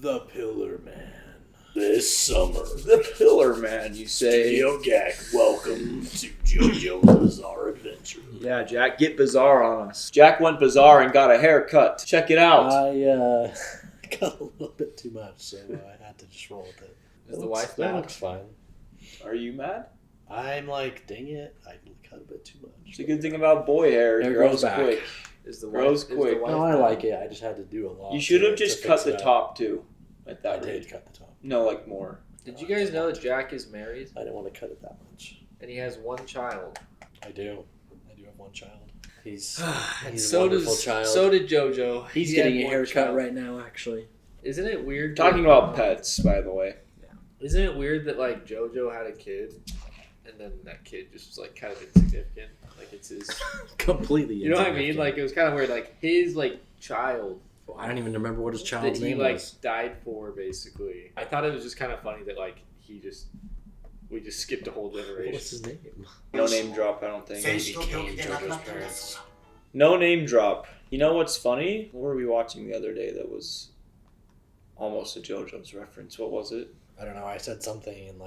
The Pillar Man. This summer, the Pillar Man, you say? Yo, Gak, welcome to Jojos Bizarre Adventure. Yeah, Jack, get bizarre on us. Jack went bizarre and got a haircut. Check it out. I got a little bit too much, so I had to just roll with it. Is the wife That mad? looks fine. Are you mad? I'm like, dang it, I cut a bit too much. It's a good thing about boy hair. It grows back. quick. Is the Grows wife, quick. Is the wife No, I mad? like it. I just had to do a lot. You should have to just fix cut the it up. top too. At I that rate. did cut the top. No, like more. Did you guys know that Jack is married I didn't want to cut it that much. and he has one child? I do. I do have one child. He's And he's so a wonderful does child. so did Jojo. He's He getting had a one haircut child. right now, actually. Isn't it weird? Talking about pets, by the way. Isn't it weird that like Jojo had a kid, and then that kid just was like kind of insignificant? Like it's his. Completely. You know what I mean? insignificant. Like it was kind of weird. Like his like child Well, I don't even remember what his that child's he name like was. died for, basically. I thought it was just kind of funny that like we just skipped a whole What's generation. his name? No name drop, I don't think. He became Jojo's parents. No name drop. You know what's funny? What were we watching the other day that was almost a JoJo's reference? What was it? I don't know. I said something and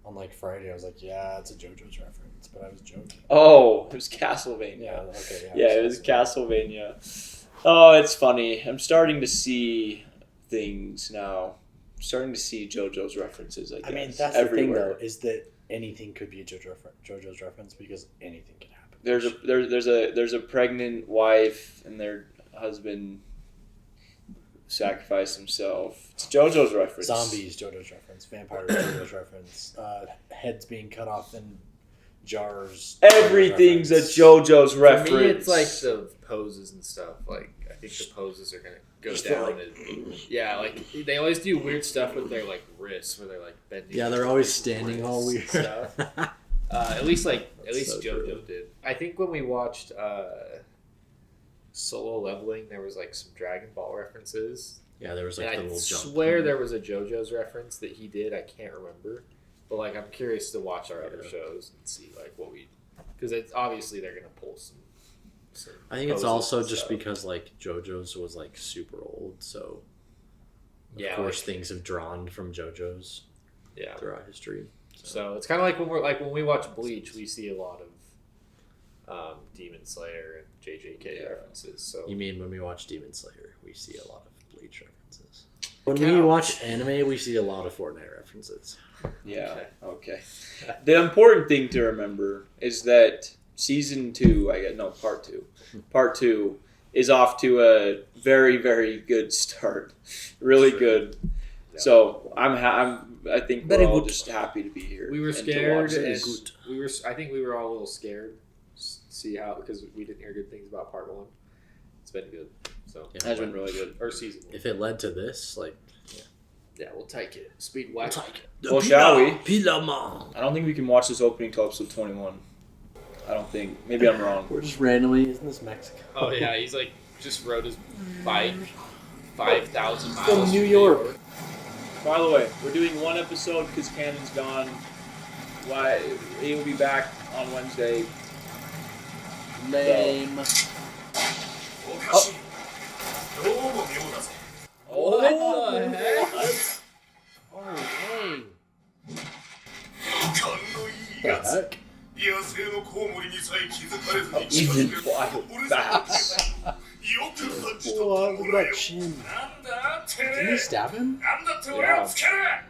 on Friday I was like, yeah, it's a JoJo's reference, but I was joking. Oh, it was Castlevania. Yeah. Okay. Yeah, it was Castlevania. Oh, it's funny. I'm starting to see things now. I'm starting to see JoJo's references, I guess. I mean, that's everywhere. the thing though, is that anything could be a JoJo's reference because anything could happen. There's a pregnant wife and their husband sacrificed himself. It's JoJo's reference. Zombies, JoJo's reference. Vampires, JoJo's reference. Heads being cut off in jars. Everything's a reference. JoJo's reference. For me, it's like the poses and stuff. Like I think the poses are gonna go Just down. like- Yeah, like they always do weird stuff with their like wrists, where they're like bending. Yeah, they're always standing all weird. wrists and stuff. At least so JoJo true. did. I think when we watched Solo Leveling, there was like some Dragon Ball references. Yeah, there was like And the I little jump. swear there was a JoJo's reference that he did. I can't remember, but like I'm curious to watch our other shows and see like what we, because it's obviously they're gonna pull some I think it's poses also and just stuff. because like JoJo's was like super old, so of course things have drawn from JoJo's throughout history. So it's kind of like when we watch Bleach, we see a lot of Demon Slayer and JJK references. So You mean when we watch Demon Slayer, we see a lot of Bleach references. When we watch anime, we see a lot of Fortnite references. Yeah, okay. The important thing to remember is that season 2, part 2 is off to a very, very good start. Really good. Yeah. So I think we're Very all good. just happy to be here. we were and to scared, watch and this. I think we were all a little scared. See how, because we didn't hear good things about part 1. It's been good. So Yeah, That's been really good. or season 1. if it led to this, like, Yeah, we'll take it. Speedwagon. Well, shall we? Pilaman. I don't think we can watch this opening till episode 21. I don't think. Maybe I'm wrong. We're just randomly, isn't this Mexico? Oh yeah, he's like just rode his bike 5,000 miles From New York. By the way, we're doing one episode because Cannon's gone. Why? He'll be back on Wednesday. Lame. What the heck? Oh, hey. The heck? Even wild bats. Whoa, look at that chin. Didn't he stab him? Yeah.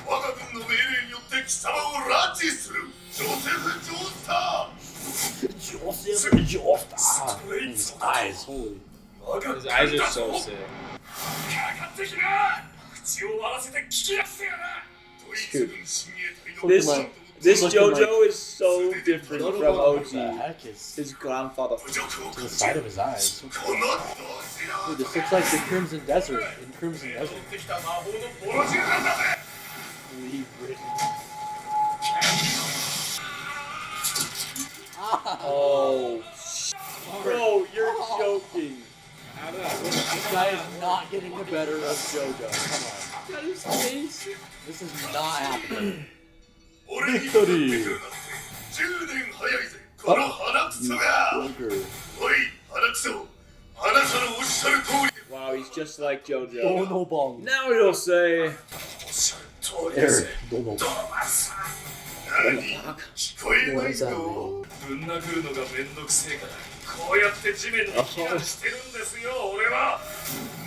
我が軍の命令によって貴様を拉致するジョセフ・ジョースター Joseph Joestar. His eyes, holy. His eyes are so sick. かかってきな口を割らせて聞きやすやなドイツ軍親衛隊の This this Looking JoJo is so different from What the OG. heck is His grandfather. 侮辱を to the 感じ side る of his eyes? この同志ら Dude, this looks like the Crimson Desert in Crimson 持っ Desert. てきた魔法のボロ銃なんだぜ Oh, bro, you're joking. This guy is not getting the better of JoJo. Come on. This is not happening. 俺にかかってくるなんて10年早いぜこの鼻くそが Bunker. おい鼻くそあなたのおっしゃる通り Wow, Wow, he's just like Jojo. Donobong. Now he'll say, 通りです Dono. 何聞こえないのぶん殴るのがめんどくせえからこうやって地面に避難してるんですよ俺は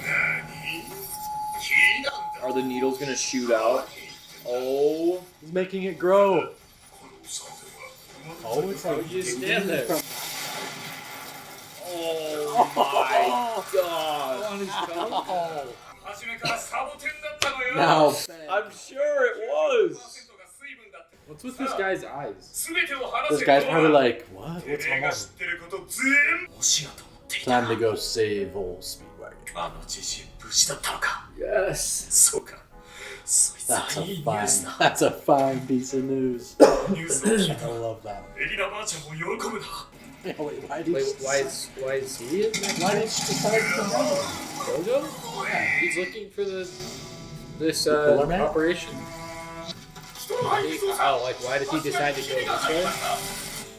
何避難だ are the needles gonna shoot out? Oh. He's making it grow. このさては Oh, it's like You just stand there. Oh my god. On his tongue. 初めからサボテンだったのよ now. I'm sure it was. What's with this guy's eyes? This guy's probably like, what? What's going on? 知ってること全部しようと思っていた Time to go save old Speedwagon. あのじじい無事だったのか Yes. そうかそいつ That's いい a ニュー fine. スだ That's a fine piece of news. ニュースを聞い I た love that. エリナばあちゃんも喜ぶな Wait, why did Wait, you- why is he in that? Why did she decide to come out? Jojo? He's looking for this Pillar Man? operation. Oh, like why did he decide to go this way?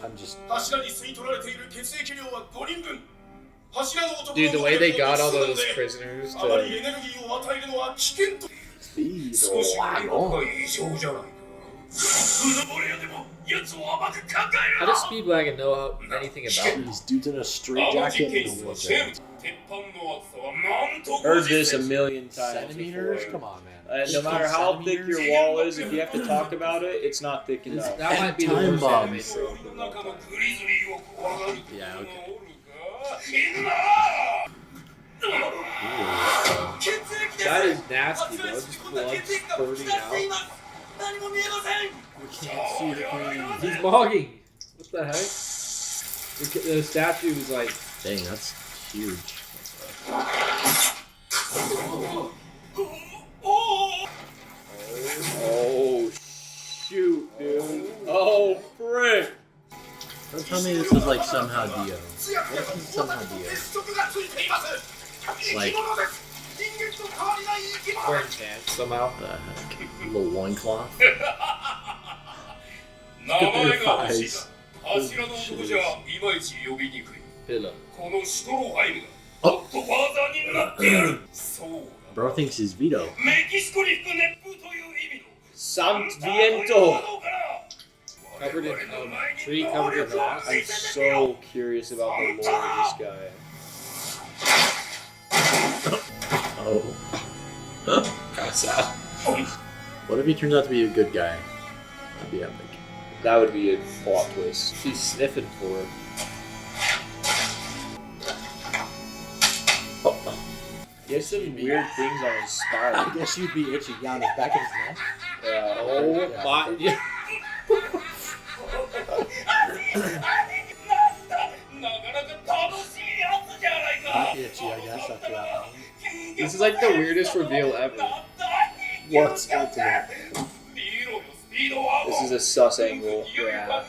I'm just. 柱に吸い取られている血液量は5人分 Dude, the way they got all those prisoners あまり to エネルギーを与えるのは危険と Speed. 少し振り幅が異常じゃないかうぬぼれ屋でも奴を甘く考え How る does Speedwagon know anything about These dudes in a な straight 青 jacket 実 and 験 a 室の wheelchair. チェーン鉄板の厚さはなんと Heard 50 this a センチ million times Centimeters? before. Come on, man. No matter how thick your wall is, if you have to talk about it, it's not thick enough. That might be the Time worst bomb. anime trope 森 of の all 中の time. グリズリーを怖がる Yeah, okay. いるな That is nasty, bro. Just blood spurting out. 何も見えません We can't see the thing. He's mogging. What the heck? The statue is like. Dang, that's huge. Oh, shoot, dude. Oh, frick. Don't tell me this is like somehow Dio. What if it's somehow Dio? Like, Wearing pants somehow. the heck? A little loincloth? 名前が欲しい Thighs. 柱の男じゃいまいち呼びにくい Pillow. このシュトロハイムがホットファーザーになってやるそうだ Bro thinks he's Vito. メキシコに吹く熱風という意味の Santviento. Covered in tree covered in moss. I'm so curious about the lore of this guy. Oh. Kind of sad. What if he turns out to be a good guy? That'd be epic. That would be a plot twist. She's sniffing for her. He has some weird things on his spine. I guess you'd be itchy down the back of his neck. Oh, Yeah. My, yeah. なかなか楽しいやつじゃないか Itchy, I guess, after that one. This is like the weirdest reveal ever. What's ultimate? this is a sus angle. Yeah.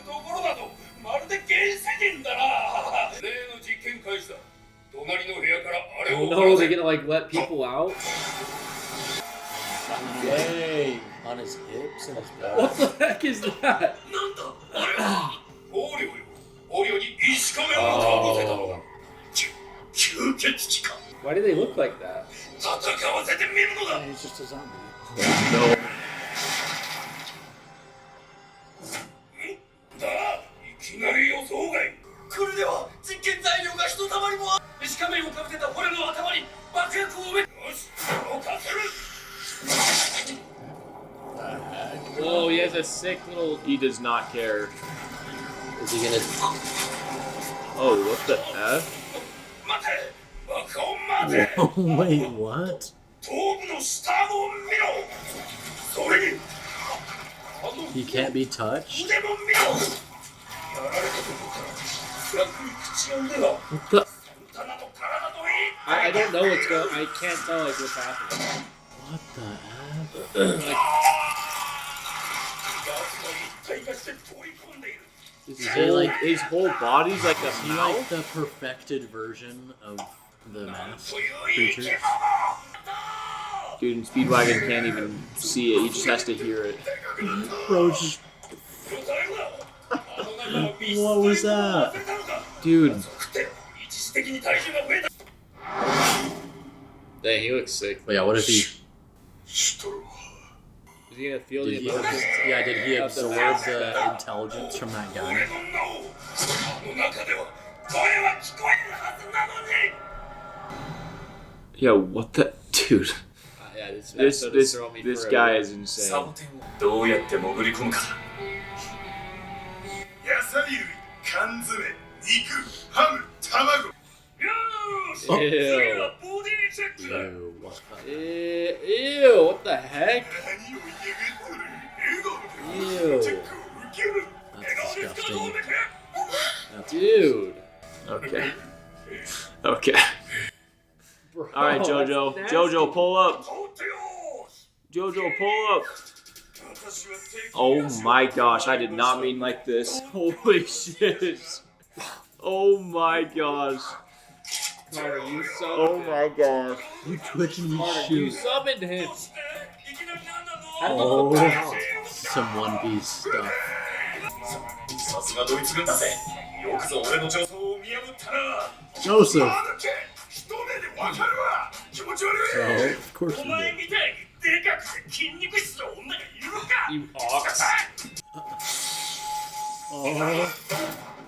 Oh no, they're gonna like let people out? Dang. On his hips and his back. What the heck is that? Oh. Why do they look like that? Yeah, he's just a zombie. No. いきなり予想外これでは実験材料がひとたまりもある石仮面をかぶせた俺の頭に爆薬を埋めよし動かせる Whoa, he has a sick little. He does not care. Is he gonna? Oh, what the F? 待て爆音待て Wait, what? 頭部の下を見ろそれに He can't be touched? 腕も見ろやられたことから暗く口の腕が What the? 棚の体といい I don't know what's going. I can't tell like what's happening. What the F? 奴が一体化して取り込んでいる Is he like? His whole body's like a Is he mouth? like the perfected version of the なん mask という生き creature? 物 Dude, and Speedwagon can't even see it. He just has to hear it. Bro, just what was that? Dude. Dang, he looks sick. But yeah, what if he... Stroheim. Is he gonna feel the Did he, emotions? did he Of the absorb fast the back? intelligence from that 俺 guy? の脳その中では声は聞こえるはずなのに Yo, what the dude? Yeah, this This episode is throwing me this for a guy loop. is insane. サボテンをどうやって潜り込むか野菜類缶詰肉ハム卵よーし Ew. 次はボディチェックだ Ew, what the... Ew, what the heck? 何を嫌がっとる笑顔でチェックを受ける That's 笑顔ですかどう disgusting. だけ Dude. Okay. Okay. Bro, All right, Jojo. that's Jojo, pull up. 放ってよーし Jojo, pull up. 私は敵 Oh my gosh, I did not mean like this. Holy shit. Oh my gosh. Carter, you summoned Oh my gosh. You twitch and you Carter, you shoot. summoned him. そしていきなりなんなの Oh. Some One Piece stuff. さすがドイツ軍だぜよくぞ俺の上層を見破ったな Joseph! あのけ一目でわかるわ気持ち悪 Oh, い of course お you 前 did. みたいにでかくて筋肉質の女がいるか You ox. Oh.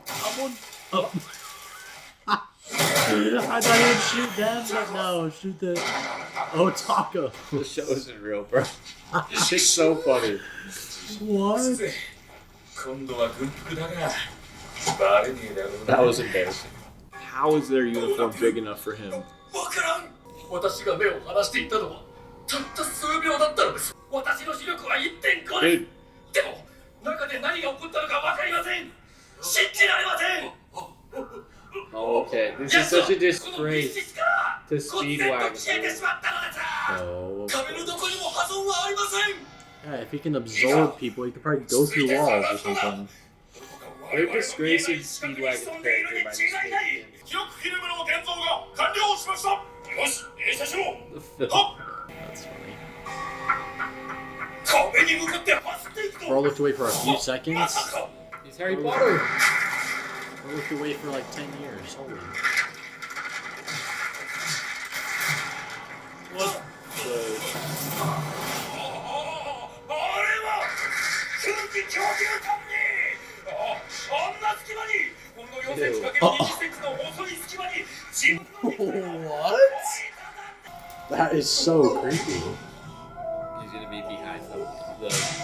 Someone... Oh. I thought he would shoot them, but no, shoot the... Oh, Taka. The show isn't real, bro. It's so funny. What? 今度は軍服だがバレねえだろうな That was embarrassing. How is their uniform big enough for him? わからん私が目を離していたのはたった数秒だったのです私の視力は 1.5 です Dude. でも中で何が起こったのかわかりません信じられません Okay, this is such a disgrace to こっちでと Speedwagon. 消えてしまったのです Oh. 壁のどこにも破損はありません Yeah, if he can absorb people, he could probably go through walls or something. They're disgracing Speedwagon's character by this 記憶フィルムの現像が完了しましたよし映写しろ movie. はっ That's funny. 壁に向かって走っていくと Bro looked away for a few ま seconds. さか He's Harry Potter. Bro looked away for like 10 years. Holy. What? あれは空気供給管理あんな隙間にこの4センチかける20センチの細い隙間に自分の What? That is so creepy. He's gonna be behind the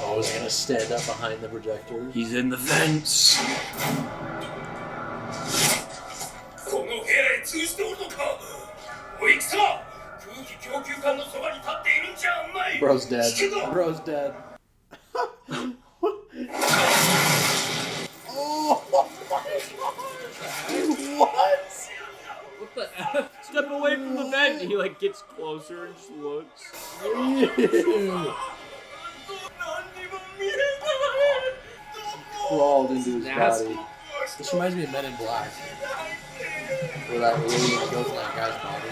Oh, he's gonna stand up behind the projector. He's in the vents. この部屋へ通じておるのかおい貴様空気供給管のそばに立っているんじゃない Bro's dead. 聞くぞ Bro's dead. What? What the F? Step away from the vent. He like gets closer and just looks. Ew. 何にも見えない Crawled into his Nasty. body. This reminds me of Men in Black. Where that alien goes in that guy's body.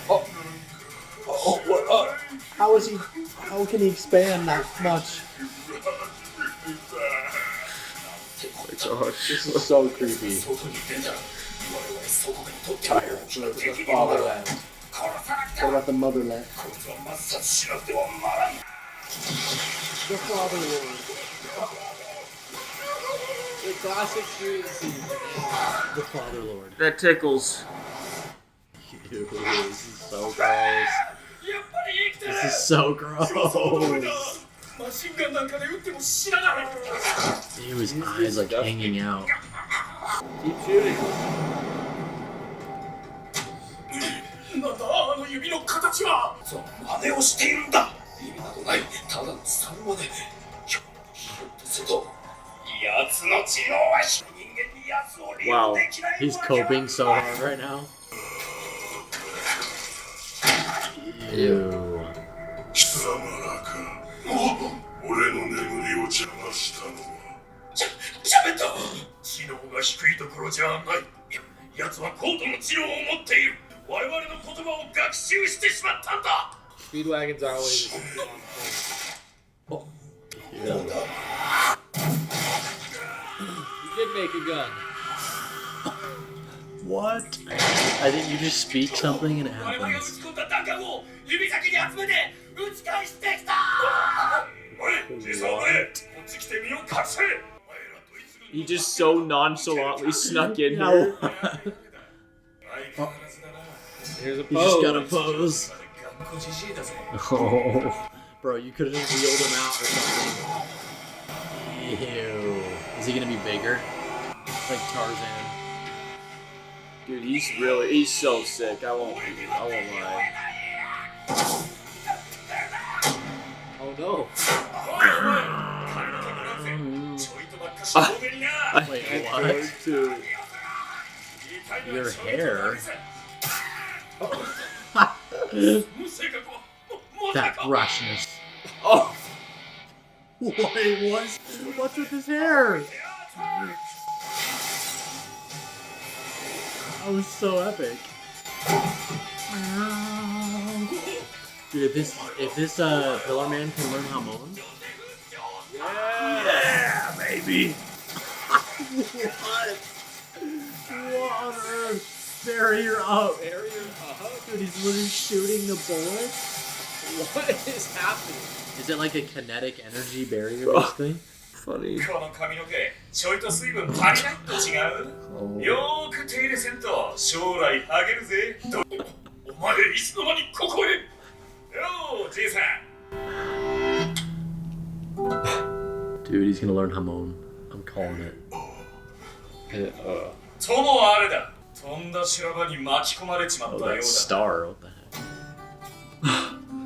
Oh. Oh, what? How is he? How can he expand that much? Oh my gosh. This is so creepy. 外に出た我々祖国にとって Tired of the fatherland. 殺さなき What ゃ about the motherland? こいつは抹殺しなくてはならん The fatherland. The classic shooting scene. The fatherlord. That tickles. Ew, this is so gross. やっぱり生きてる This is so そうそうだ gross. マシンガンなんかで撃っても死なない Ew, his eyes like hanging out. Keep shooting. なんだあの指の形はその真似をしているんだ意味などないただの猿真似ひょっとすると奴の知能は人間に奴を利用 Wow, できない he's coping so hard right now. Ew. 貴様らか俺の眠りを邪魔したのは喋った知能が低いところじゃない奴は高度の知能を持っている我々の言葉を学習してしまったんだ Speedwagons are always on point. Ew. You did make a gun. What? I think you just speak something and it 我々が撃 happens. ち込んだ弾丸を指先に集めて撃ち返してきたおいじいさんお前こっち来てみようかせ He just so nonchalantly snuck in here. Here's a You just pose. gotta pose. Oh. Bro, you could have just wheeled him out or something. Ew. Is he gonna be bigger? Like Tarzan. Dude, he's so sick. I won't lie. Oh no. Wait, I what? heard too. Your hair? That brushness. Oh, Wait, what's with his hair? That was so epic. Dude, if this Pillar Man can learn Hamon, yeah, baby. what? What on earth? Barrier up. Dude, he's literally shooting the bullets. What is happening? Is it like a kinetic energy barrier Bro. basically? Funny. この髪の毛ちょいと水分足りないと違うよーく手入れせんと将来ハゲるぜお前いつの間にここへよーじいさん Dude, he's gonna learn Hamon. I'm calling it. ともあれだとんだ修羅場に巻き込まれちまっ Oh, たよう that だ star. What the heck?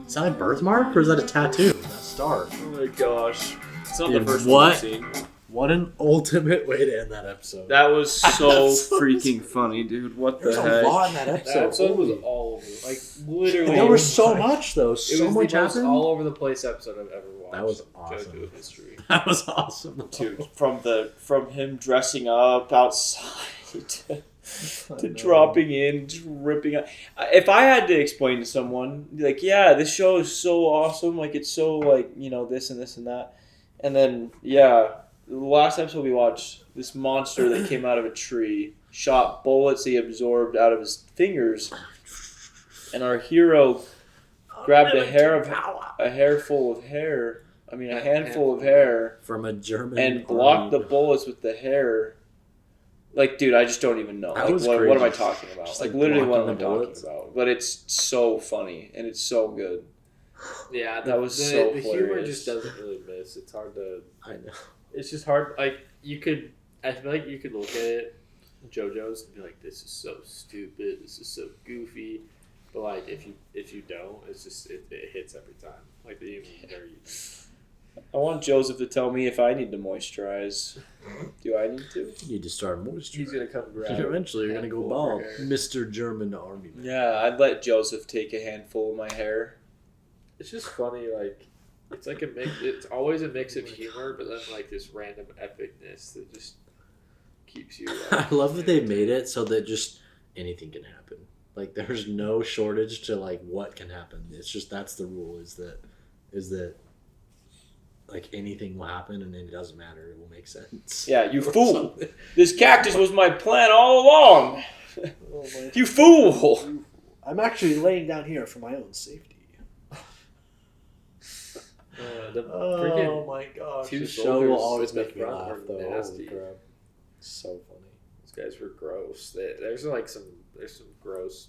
Is that a birthmark or is that a tattoo? That star. Oh my gosh. It's not Dude, the first what? one I've seen. What an ultimate way to end that episode. That was so That's so freaking funny, dude. What the There's a heck? lot in that That episode. episode was Holy- all over. Like literally. There was so much though. It So was much the most happened. all over the place episode I've ever watched. That was in awesome. JoJo history. That was awesome. Dude, from him dressing up outside to dropping in, just ripping up. If I had to explain to someone, like, yeah, this show is so awesome, like it's so like, you know, this and this and that, and then yeah, the last episode we watched, this monster that came out of a tree shot bullets he absorbed out of his fingers, and our hero grabbed a handful of hair. I mean, a handful of hair. From a German And block the army. bullets with the hair. Like, dude, I just don't even know. That Like, was what am I crazy. talking about? Just, like, like, literally, what am I blocking the talking bullets. about? But it's so funny and it's so good. Yeah, That was so the humor hilarious. just doesn't really miss. It's hard to. I know. It's just hard. Like you could, I feel like you could look at it, JoJo's, and be like, "This is so stupid. This is so goofy." But like, if you don't, it's just it hits every time. Like the humor is very. I want Joseph to tell me if I need to moisturize. Do I need to? You need to start moisture. He's gonna come grab. Eventually, you're gonna go handful of bald, hair. Mr. German Army Man. Yeah, I'd let Joseph take a handful of my hair. It's just funny, like it's like a mix. It's always a mix of humor, but then like this random epicness that just keeps you. I love that they made it so that just anything can happen. Like there's no shortage to like what can happen. It's just that's the rule. Is that like anything will happen and it doesn't matter. It will make sense. Yeah, you Or fool! something. This cactus was my plan all along! You fool! I'm actually laying down here for my own safety. The Oh freaking my gosh! two The show soldiers will always in the make me front laugh are though. nasty. Holy crap! So funny. these guys were gross. There's some gross.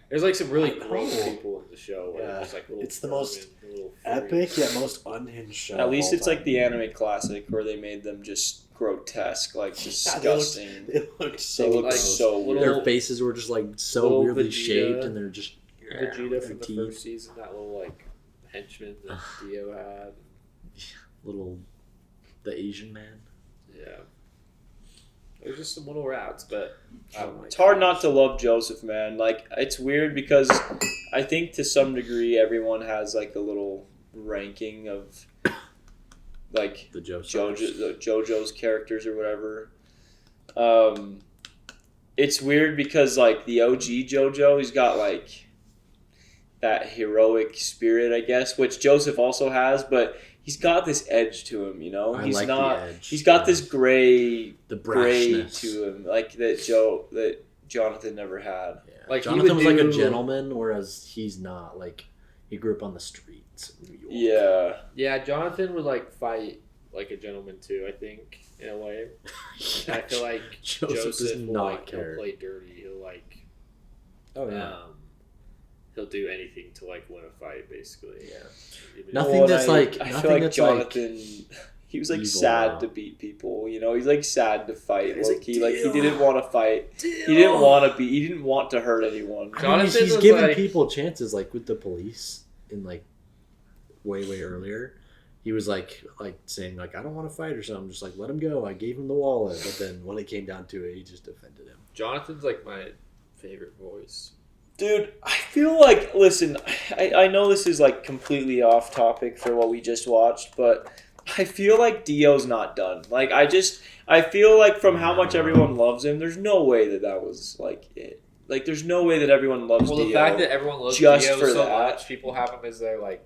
There's like some really I know. gross people in the show. Where Yeah. there's like little It's the most vermin, little Epic freaks. yet most unhinged show. At of least all it's like time. the anime classic where they made them just grotesque, like disgusting. It looked so They look like gross. so little- weird. Their faces were just like so little weirdly Vegeta- shaped, and they're just Vegeta from the teeth. first season, that little like henchman that Dio had. little the Asian man. Yeah. There's just some little rats, but I don't know. It's hard not to love Joseph, man. Like, it's weird because I think to some degree everyone has like a little ranking of like The JoJo's characters or whatever. It's weird because like the OG JoJo, he's got like that heroic spirit, I guess, which Joseph also has, but he's got this edge to him, you know. I He's like not. the edge. He's got this gray the gray brashness. to him, like that Jonathan never had. Yeah. Like, he Jonathan was would like a do- gentleman, whereas he's not. Like, he grew up on the streets of New York. Yeah. Yeah, Jonathan would like fight like a gentleman too. I think in a way. And I feel like Joseph does will not like care. he'll play dirty. He'll like Oh yeah. he'll do anything to like win a fight, basically. Yeah. Even Nothing Well, that's I like. I nothing feel like that's Jonathan. He was like evil, sad wow. to beat people, you know. He's like sad to fight. He's Like like, he "Deal. didn't want to fight. He didn't want to be. He didn't want to hurt anyone. I mean, Jonathan he's was given like- people chances, like with the police in like way earlier. He was like saying like I don't want to fight or something. Just like let him go. I gave him the wallet, but then when it came down to it, he just defended him. Jonathan's like my favorite voice. Dude, I feel like, listen, I know this is like completely off topic for what we just watched, but I feel like Dio's not done. Like, I feel like from how much everyone loves him, there's no way that was like it. Like, there's no way that everyone loves Well, Dio. the fact that everyone loves just Dio for so that. much, people have him as their like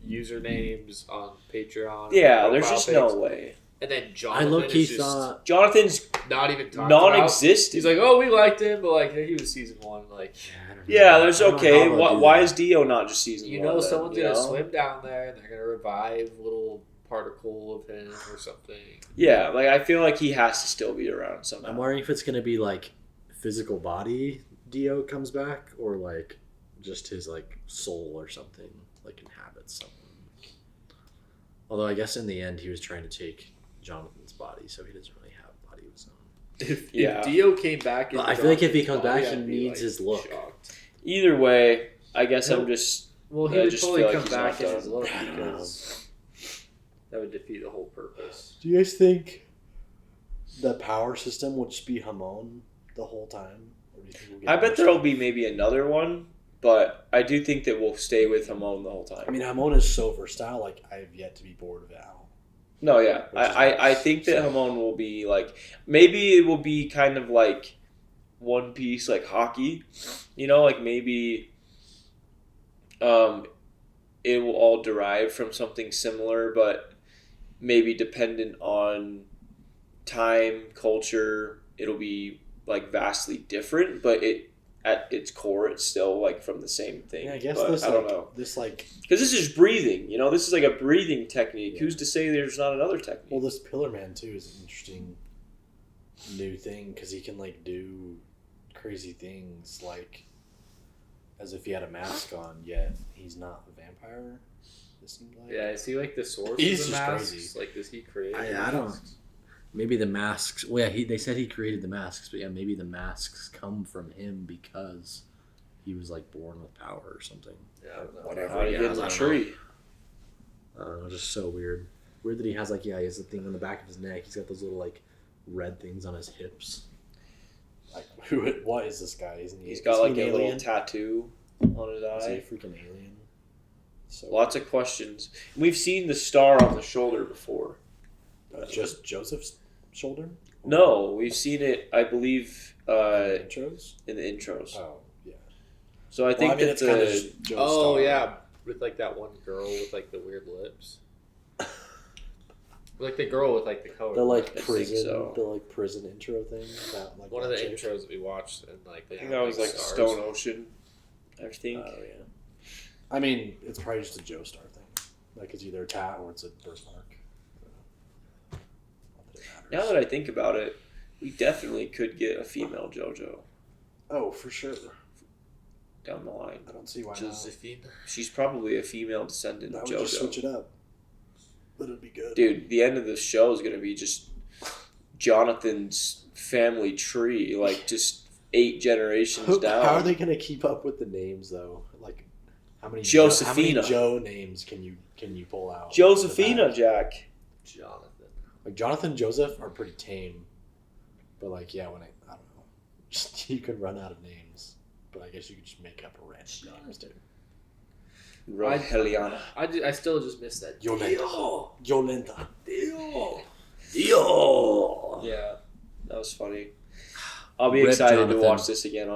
usernames on Patreon. yeah, and there's profile just pics. no way. And then I Jonathan low-key is just thought. Jonathan's not even talked about. non-existent. He's like, oh, we liked him, but like he was season 1. Like, I don't know. yeah, there's I don't know okay. how they'll do Why that. is Dio not just season you 1? know, then, someone's you gonna know? swim down there and they're gonna revive a little particle of him or something. Yeah, like I feel like he has to still be around somehow. I'm wondering if it's gonna be like physical body Dio comes back, or like just his like soul or something, like inhabits someone. Although I guess in the end he was trying to take Jonathan's body, so he doesn't really have a body of his own. If Dio came back, Well, into I feel like if he Jonathan's comes back, body, he I'd be, needs his look. shocked. Either way, I guess Nope. I'm just Well, he I would just totally feel like come he's back not in his done. look I don't know. because that would defeat the whole purpose. Do you guys think the power system would just be Hamon the whole time? Or do you think we'll get I bet more there'll stuff? be maybe another one, but I do think that we'll stay with Hamon the whole time. I mean, Hamon is so versatile. Like, I have yet to be bored of Al. No, yeah. Which is I nice. think that Hamon will be like, maybe it will be kind of like One Piece, like hockey. You know, like maybe it will all derive from something similar, but maybe dependent on time, culture, it'll be like vastly different, but at its core, it's still like from the same thing. Yeah, I guess But this I don't like know. this like Because this is breathing, you know. This is like a breathing technique. Yeah. Who's to say there's not another technique? well, this Pillar Man too is an interesting new thing because he can like do crazy things like as if he had a mask on, yet he's not a vampire. It seems like. Yeah, is he like the source He's of the just masks? crazy. Like, does he create? I the don't- masks? Maybe the masks. Well, yeah, they said he created the masks, but yeah, maybe the masks come from him because he was like born with power or something. Yeah, I don't know. Whatever. How do you Yeah, get in the I don't tree? I don't know, just so weird. Weird that he has like he has a thing on the back of his neck. He's got those little like red things on his hips. Like, what is this guy? Isn't he? He's is got he like an a little alien? tattoo on his Is he a eye. freaking alien? So Lots of questions. We've seen the star on the shoulder before. just Joseph's shoulder? No, we've seen it. I believe Intros? in the intros. Oh, yeah. So I think well, I mean, that it's kind of the just Joe's Oh star. yeah, with like that one girl with like the weird lips. Like the girl with like the color. The like think prison, so. the like prison intro thing. That, like, one of the that chick. intros that we watched, and like they I think had, that was like stars. Stone Ocean. I think. Oh yeah. I mean, it's probably just a Joe Star thing. Like it's either a tat or it's a birthmark. Not that it Now matters. that I think about it, we definitely could get a female JoJo Oh, for sure. down the line. I don't see why not. Josephine. She's probably a female descendant That of would just switch JoJo. it up. But it'd be good. Dude, the end of the show is gonna be just Jonathan's family tree, like just 8 generations down. How are they gonna keep up with the names though? Like how many Josephina. Joe names can you pull out? Josephina, Jack. Jonathan. Like Jonathan and Joseph are pretty tame. But like yeah, when I don't know. Just you can run out of names. But I guess you could just make up a random names too. Roheliana. I still just miss that. Yolanda. Yolanda. Yeah, that was funny. I'll be Rip excited Jonathan. to watch this again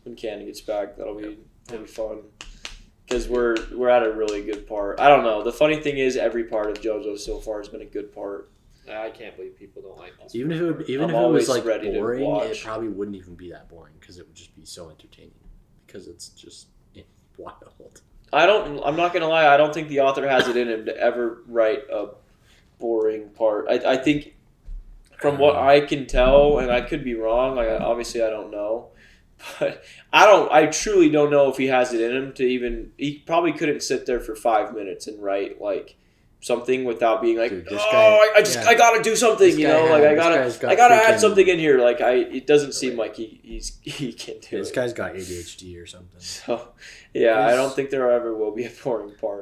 when Cannon gets back. That'll be fun. Because we're at a really good part. I don't know. The funny thing is, every part of JoJo so far has been a good part. I can't believe people don't like this. Even if it I'm was always like ready to boring, it watch. probably wouldn't even be that boring because it would just be so entertaining because it's just wild. I'm not gonna lie. I don't think the author has it in him to ever write a boring part. I think, from what I can tell, and I could be wrong. Like obviously, I don't know, but I truly don't know if he has it in him to even. He probably couldn't sit there for 5 minutes and write like something without being like, Dude, this oh, guy- I gotta do something. This You guy know, like had- this guy's I gotta got add freaking- something in here. Like it doesn't seem like he can do This it. guy's got ADHD or something. So yeah, I don't think there ever will be a boring part.